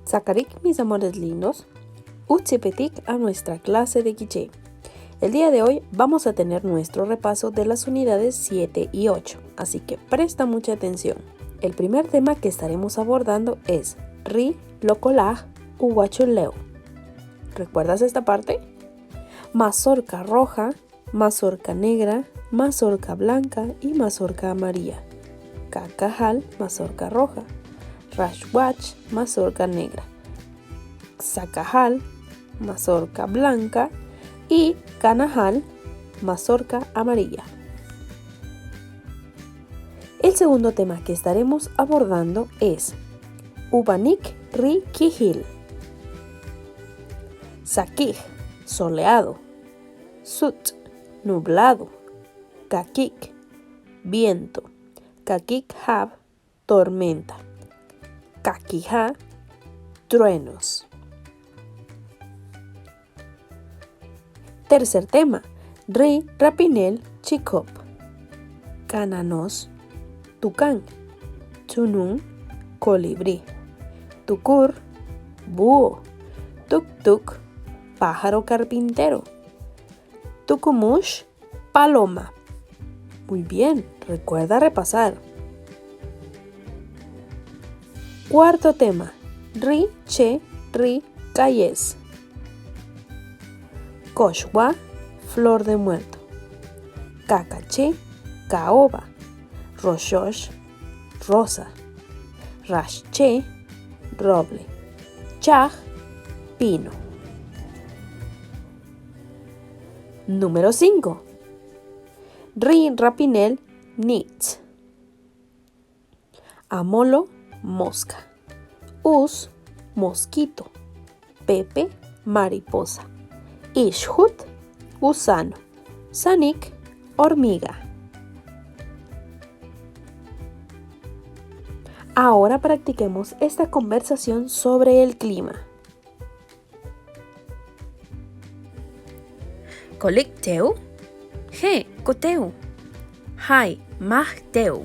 Sakarik, mis amores lindos, Utzipetik a nuestra clase de quiché. El día de hoy vamos a tener nuestro repaso de las unidades 7 y 8, así que presta mucha atención. El primer tema que estaremos abordando es Ri, Locolag, Uguachuleo. ¿Recuerdas esta parte? Mazorca roja, mazorca negra, mazorca blanca y mazorca amarilla. Cacajal, mazorca roja. Rashwach, mazorca negra. Zacajal, mazorca blanca. Y canajal, mazorca amarilla. El segundo tema que estaremos abordando es Ubanik ri kijil. Sakij, soleado. Sut, nublado. Kakik, viento. Kakik hab, tormenta. Kakija, truenos. Tercer tema, Ri rapinel chikop. Cananos, tucán. Tunun, colibrí. Tucur, búho. Tuk-tuk, pájaro carpintero. Tucumush, paloma. Muy bien, recuerda repasar. Cuarto tema, Ri, che, ri, calles. Coshwa, flor de muerto. Cacaché, caoba. Roshosh, rosa. Rashche, roble. Chaj, pino. Número 5. Ri rapinel nitz. Amolo, mosca. Us, mosquito. Pepe, mariposa. Ishhut, gusano. Sanik, hormiga. Ahora practiquemos esta conversación sobre el clima. Kolik teu? He, koteu. Hai, mah teu.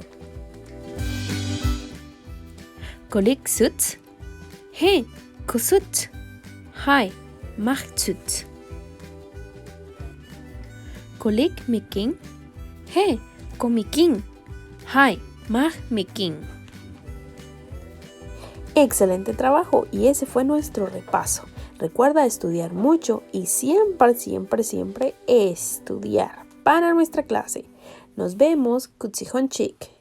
Kolik sut? He, kusut. Hai, mah sut. Kolik miking? He, komiking. Hai, mah miking. Excelente trabajo y ese fue nuestro repaso. Recuerda estudiar mucho y siempre estudiar para nuestra clase. Nos vemos, Kutsihonchik.